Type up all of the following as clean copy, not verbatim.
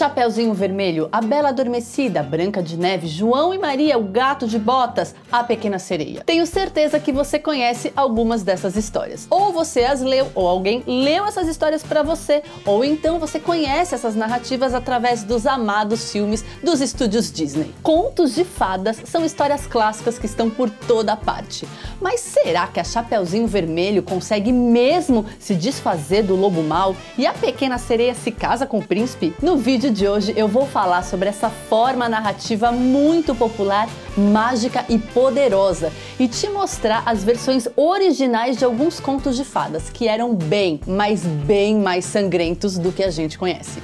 Chapeuzinho Vermelho, A Bela Adormecida, Branca de Neve, João e Maria, O Gato de Botas, A Pequena Sereia. Tenho certeza que você conhece algumas dessas histórias. Ou você as leu, ou alguém leu essas histórias para você, ou então você conhece essas narrativas através dos amados filmes dos estúdios Disney. Contos de fadas são histórias clássicas que estão por toda parte. Mas será que a Chapeuzinho Vermelho consegue mesmo se desfazer do lobo mau e a Pequena Sereia se casa com o príncipe? No vídeo de hoje eu vou falar sobre essa forma narrativa muito popular, mágica e poderosa e te mostrar as versões originais de alguns contos de fadas que eram bem mais sangrentos do que a gente conhece.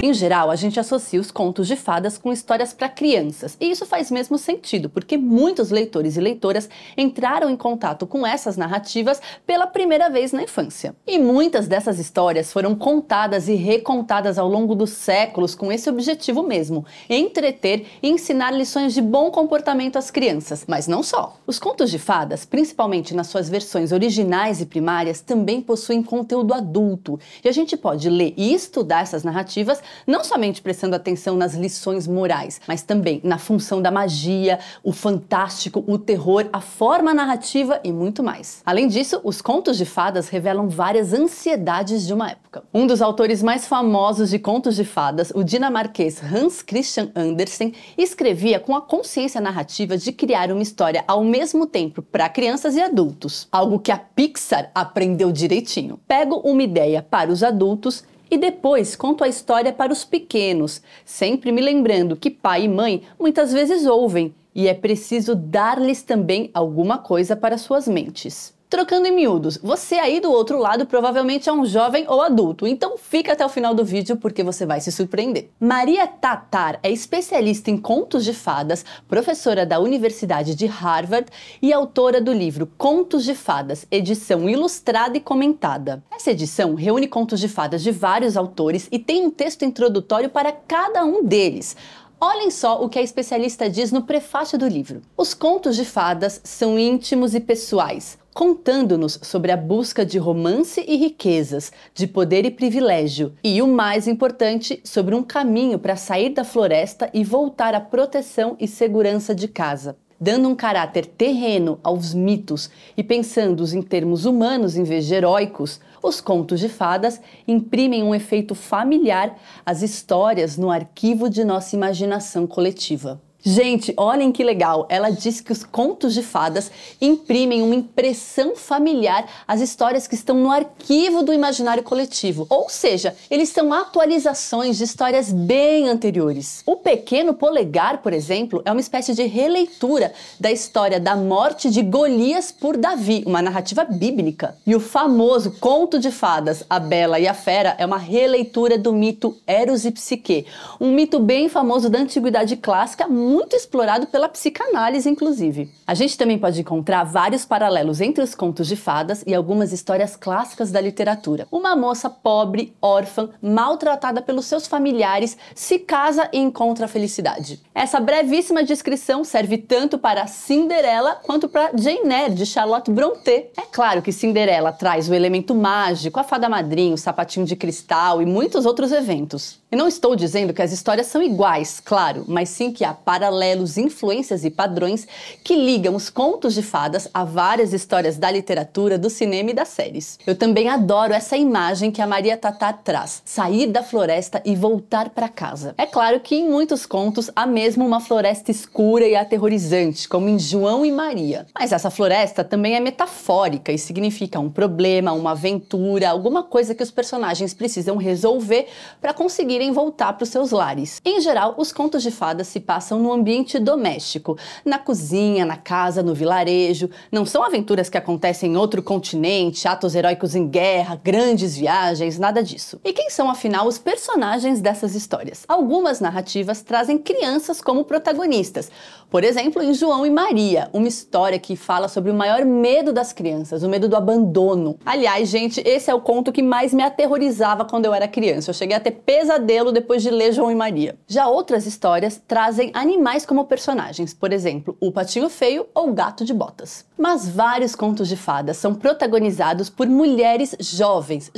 Em geral, a gente associa os contos de fadas com histórias para crianças, e isso faz mesmo sentido, porque muitos leitores e leitoras entraram em contato com essas narrativas pela primeira vez na infância. E muitas dessas histórias foram contadas e recontadas ao longo dos séculos com esse objetivo mesmo, entreter e ensinar lições de bom comportamento às crianças. Mas não só. Os contos de fadas, principalmente nas suas versões originais e primárias, também possuem conteúdo adulto, e a gente pode ler e estudar essas narrativas não somente prestando atenção nas lições morais, mas também na função da magia, o fantástico, o terror, a forma narrativa e muito mais. Além disso, os contos de fadas revelam várias ansiedades de uma época. Um dos autores mais famosos de contos de fadas, o dinamarquês Hans Christian Andersen, escrevia com a consciência narrativa de criar uma história ao mesmo tempo para crianças e adultos, algo que a Pixar aprendeu direitinho. Pego uma ideia para os adultos e depois conto a história para os pequenos, sempre me lembrando que pai e mãe muitas vezes ouvem e é preciso dar-lhes também alguma coisa para suas mentes. Trocando em miúdos, você aí do outro lado provavelmente é um jovem ou adulto, então fica até o final do vídeo porque você vai se surpreender. Maria Tatar é especialista em contos de fadas, professora da Universidade de Harvard e autora do livro Contos de Fadas, edição ilustrada e comentada. Essa edição reúne contos de fadas de vários autores e tem um texto introdutório para cada um deles. Olhem só o que a especialista diz no prefácio do livro. Os contos de fadas são íntimos e pessoais, contando-nos sobre a busca de romance e riquezas, de poder e privilégio, e o mais importante, sobre um caminho para sair da floresta e voltar à proteção e segurança de casa. Dando um caráter terreno aos mitos e pensando-os em termos humanos em vez de heróicos, os contos de fadas imprimem um efeito familiar às histórias no arquivo de nossa imaginação coletiva. Gente, olhem que legal! Ela diz que os contos de fadas imprimem uma impressão familiar às histórias que estão no arquivo do imaginário coletivo. Ou seja, eles são atualizações de histórias bem anteriores. O Pequeno Polegar, por exemplo, é uma espécie de releitura da história da morte de Golias por Davi, uma narrativa bíblica. E o famoso conto de fadas, A Bela e a Fera, é uma releitura do mito Eros e Psique, um mito bem famoso da antiguidade clássica, muito explorado pela psicanálise, inclusive. A gente também pode encontrar vários paralelos entre os contos de fadas e algumas histórias clássicas da literatura. Uma moça pobre, órfã, maltratada pelos seus familiares, se casa e encontra a felicidade. Essa brevíssima descrição serve tanto para Cinderela quanto para Jane Eyre, de Charlotte Brontë. É claro que Cinderela traz o elemento mágico, a fada madrinha, o sapatinho de cristal e muitos outros eventos. Eu não estou dizendo que as histórias são iguais, claro, mas sim que há paralelos, influências e padrões que ligam os contos de fadas a várias histórias da literatura, do cinema e das séries. Eu também adoro essa imagem que a Maria Tatar traz, sair da floresta e voltar para casa. É claro que em muitos contos há mesmo uma floresta escura e aterrorizante, como em João e Maria. Mas essa floresta também é metafórica e significa um problema, uma aventura, alguma coisa que os personagens precisam resolver para conseguirem voltar para os seus lares. Em geral, os contos de fadas se passam no ambiente doméstico, na cozinha, na casa, no vilarejo. Não são aventuras que acontecem em outro continente, atos heróicos em guerra, grandes viagens, nada disso. E quem são, afinal, os personagens dessas histórias? Algumas narrativas trazem crianças como protagonistas. Por exemplo, em João e Maria, uma história que fala sobre o maior medo das crianças, o medo do abandono. Aliás, gente, esse é o conto que mais me aterrorizava quando eu era criança. Eu cheguei a ter pesadelo depois de ler João e Maria. Já outras histórias trazem animais como personagens, por exemplo, o Patinho Feio ou o Gato de Botas. Mas vários contos de fadas são protagonizados por mulheres jovens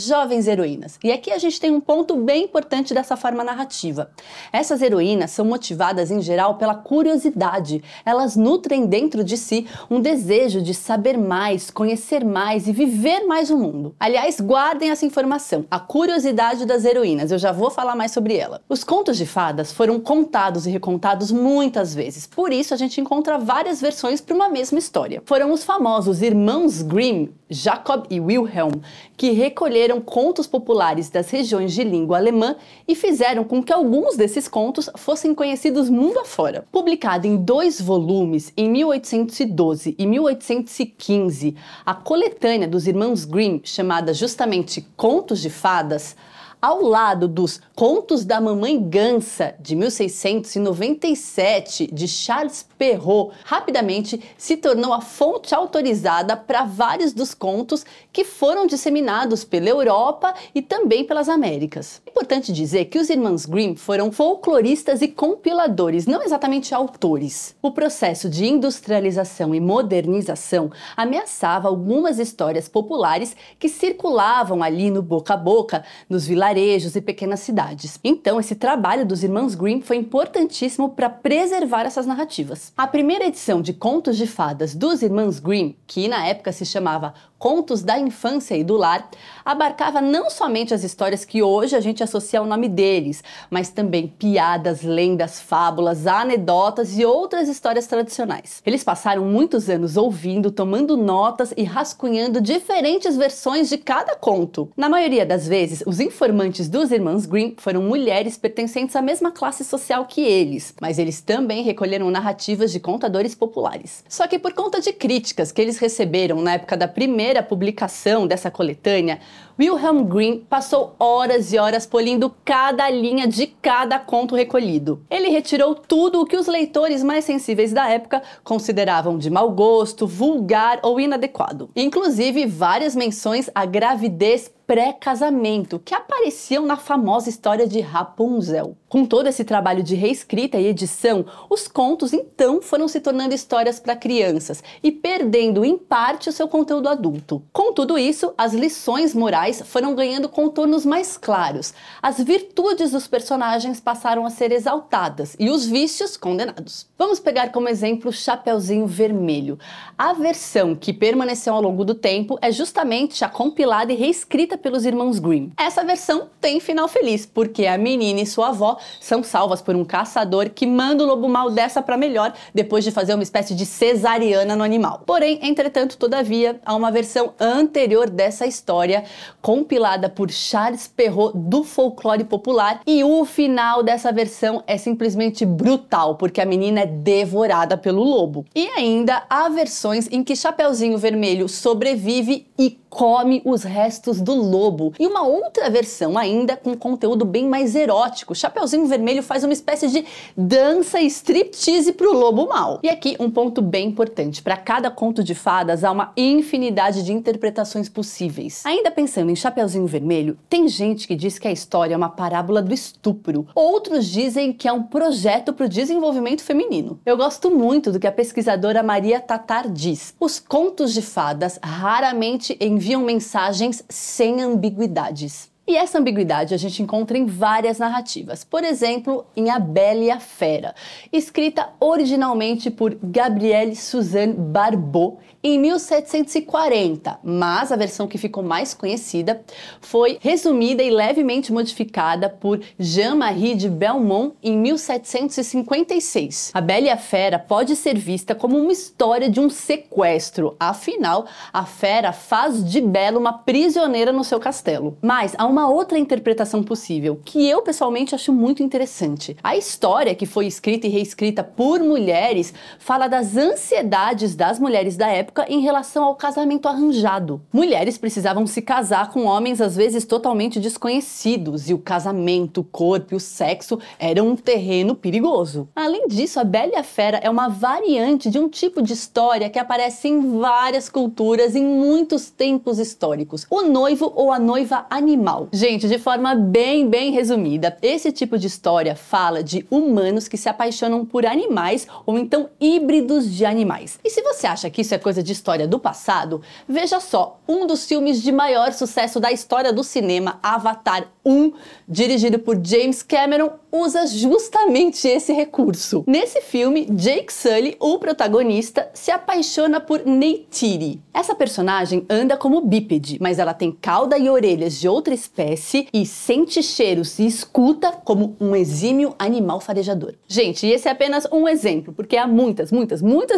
heroínas. E aqui a gente tem um ponto bem importante dessa forma narrativa. Essas heroínas são motivadas em geral pela curiosidade. Elas nutrem dentro de si um desejo de saber mais, conhecer mais e viver mais o mundo. Aliás, guardem essa informação, a curiosidade das heroínas, eu já vou falar mais sobre ela. Os contos de fadas foram contados e recontados muitas vezes, por isso a gente encontra várias versões para uma mesma história. Foram os famosos irmãos Grimm, Jacob e Wilhelm, que recolheram contos populares das regiões de língua alemã e fizeram com que alguns desses contos fossem conhecidos mundo afora. Publicado em 2 volumes em 1812 e 1815, a coletânea dos irmãos Grimm, chamada justamente Contos de Fadas, ao lado dos Contos da Mamãe Gansa, de 1697, de Charles Perrault, rapidamente se tornou a fonte autorizada para vários dos contos que foram disseminados pela Europa e também pelas Américas. É importante dizer que os irmãos Grimm foram folcloristas e compiladores, não exatamente autores. O processo de industrialização e modernização ameaçava algumas histórias populares que circulavam ali no boca a boca, nos vilarejos e pequenas cidades. Então, esse trabalho dos irmãos Grimm foi importantíssimo para preservar essas narrativas. A primeira edição de Contos de Fadas dos irmãos Grimm, que na época se chamava Contos da Infância e do Lar, abarcava não somente as histórias que hoje a gente associa ao nome deles, mas também piadas, lendas, fábulas, anedotas e outras histórias tradicionais. Eles passaram muitos anos ouvindo, tomando notas e rascunhando diferentes versões de cada conto. Na maioria das vezes, os informantes dos irmãos Grimm foram mulheres pertencentes à mesma classe social que eles, mas eles também recolheram narrativas de contadores populares. Só que por conta de críticas que eles receberam na época da primeira publicação dessa coletânea, Wilhelm Grimm passou horas e horas polindo cada linha de cada conto recolhido. Ele retirou tudo o que os leitores mais sensíveis da época consideravam de mau gosto, vulgar ou inadequado. Inclusive várias menções à gravidez pré-casamento, que apareciam na famosa história de Rapunzel. Com todo esse trabalho de reescrita e edição, os contos então foram se tornando histórias para crianças e perdendo em parte o seu conteúdo adulto. Com tudo isso, as lições morais foram ganhando contornos mais claros, as virtudes dos personagens passaram a ser exaltadas e os vícios condenados. Vamos pegar como exemplo Chapeuzinho Vermelho. A versão que permaneceu ao longo do tempo é justamente a compilada e reescrita pelos irmãos Grimm. Essa versão tem final feliz, porque a menina e sua avó são salvas por um caçador que manda o lobo mau dessa para melhor, depois de fazer uma espécie de cesariana no animal. Porém, entretanto, todavia, há uma versão anterior dessa história, compilada por Charles Perrault do folclore popular, e o final dessa versão é simplesmente brutal, porque a menina é devorada pelo lobo. E ainda há versões em que Chapeuzinho Vermelho sobrevive e come os restos do lobo. E uma outra versão ainda com conteúdo bem mais erótico. Chapeuzinho Vermelho faz uma espécie de dança striptease pro lobo mau. E aqui um ponto bem importante. Para cada conto de fadas há uma infinidade de interpretações possíveis. Ainda pensando em Chapeuzinho Vermelho, tem gente que diz que a história é uma parábola do estupro. Outros dizem que é um projeto para o desenvolvimento feminino. Eu gosto muito do que a pesquisadora Maria Tatar diz. Os contos de fadas raramente enviam mensagens sem ambiguidades. E essa ambiguidade a gente encontra em várias narrativas. Por exemplo, em A Bela e a Fera, escrita originalmente por Gabrielle Suzanne Barbot em 1740, mas a versão que ficou mais conhecida foi resumida e levemente modificada por Jean-Marie de Belmont em 1756. A Bela e a Fera pode ser vista como uma história de um sequestro, afinal, a fera faz de Bela uma prisioneira no seu castelo. Mas há uma outra interpretação possível, que eu pessoalmente acho muito interessante. A história, que foi escrita e reescrita por mulheres, fala das ansiedades das mulheres da época em relação ao casamento arranjado. Mulheres precisavam se casar com homens às vezes totalmente desconhecidos, e o casamento, o corpo e o sexo eram um terreno perigoso. Além disso, a Bela e a Fera é uma variante de um tipo de história que aparece em várias culturas em muitos tempos históricos: o noivo ou a noiva animal. original? Gente, de forma bem resumida, esse tipo de história fala de humanos que se apaixonam por animais ou então híbridos de animais. E se você acha que isso é coisa de história do passado, veja só, um dos filmes de maior sucesso da história do cinema, Avatar 1, dirigido por James Cameron, usa justamente esse recurso. Nesse filme, Jake Sully, o protagonista, se apaixona por Neytiri. Essa personagem anda como bípede, mas ela tem cauda e orelhas de outra espécie e sente cheiros e escuta como um exímio animal farejador. Gente, esse é apenas um exemplo, porque há muitas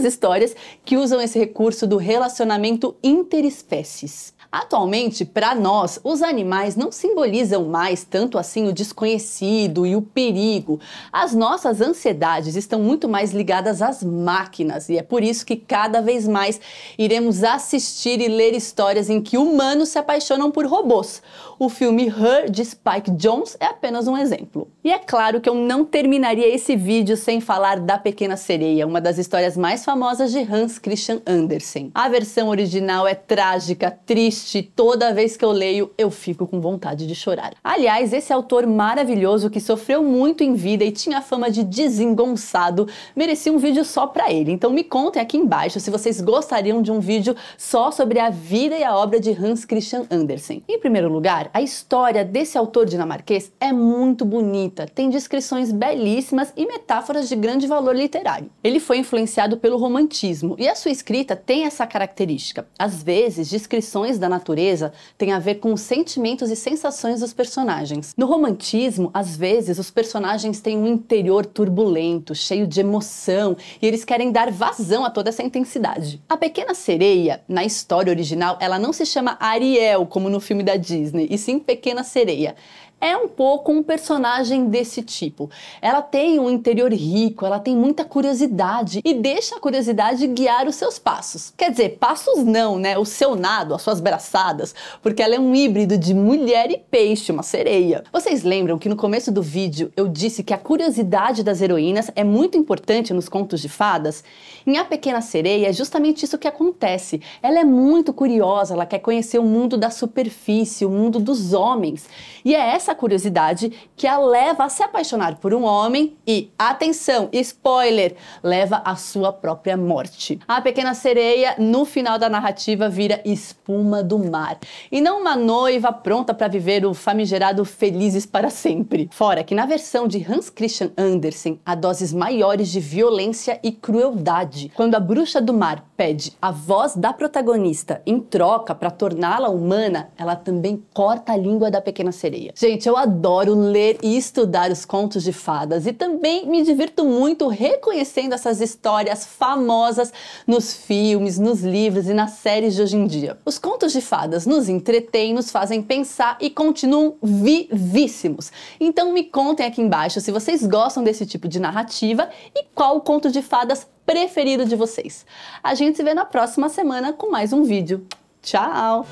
histórias que usam esse recurso do relacionamento interespécies. Atualmente, para nós, os animais não simbolizam mais tanto assim o desconhecido e o perigo. As nossas ansiedades estão muito mais ligadas às máquinas e é por isso que cada vez mais iremos assistir e ler histórias em que humanos se apaixonam por robôs. O filme Her, de Spike Jonze, é apenas um exemplo. E é claro que eu não terminaria esse vídeo sem falar da Pequena Sereia, uma das histórias mais famosas de Hans Christian Andersen. A versão original é trágica, triste, toda vez que eu leio eu fico com vontade de chorar. Aliás, esse autor maravilhoso que sofreu muito em vida e tinha fama de desengonçado, merecia um vídeo só pra ele. Então me contem aqui embaixo se vocês gostariam de um vídeo só sobre a vida e a obra de Hans Christian Andersen. Em primeiro lugar, a história desse autor dinamarquês é muito bonita, tem descrições belíssimas e metáforas de grande valor literário. Ele foi influenciado pelo romantismo e a sua escrita tem essa característica. Às vezes, descrições da natureza têm a ver com os sentimentos e sensações dos personagens. No romantismo, às vezes, os personagens têm um interior turbulento, cheio de emoção, e eles querem dar vazão a toda essa intensidade. A Pequena Sereia, na história original, ela não se chama Ariel, como no filme da Disney, e sim Pequena Sereia. É um pouco um personagem desse tipo. Ela tem um interior rico, ela tem muita curiosidade e deixa a curiosidade guiar os seus passos. Quer dizer, passos não, né? O seu nado, as suas braçadas, porque ela é um híbrido de mulher e peixe, uma sereia. Vocês lembram que no começo do vídeo eu disse que a curiosidade das heroínas é muito importante nos contos de fadas? Em A Pequena Sereia é justamente isso que acontece. Ela é muito curiosa, ela quer conhecer o mundo da superfície, o mundo dos homens. E é essa curiosidade que a leva a se apaixonar por um homem e, atenção, spoiler, leva à sua própria morte. A Pequena Sereia, no final da narrativa, vira espuma do mar. E não uma noiva pronta para viver o famigerado felizes para sempre. Fora que na versão de Hans Christian Andersen, há doses maiores de violência e crueldade. Quando a bruxa do mar pede a voz da protagonista em troca para torná-la humana, ela também corta a língua da Pequena Sereia. Gente, eu adoro ler e estudar os contos de fadas e também me divirto muito reconhecendo essas histórias famosas nos filmes, nos livros e nas séries de hoje em dia. Os contos de fadas nos entretêm, nos fazem pensar e continuam vivíssimos. Então me contem aqui embaixo se vocês gostam desse tipo de narrativa e qual o conto de fadas preferido de vocês. A gente se vê na próxima semana com mais um vídeo. Tchau!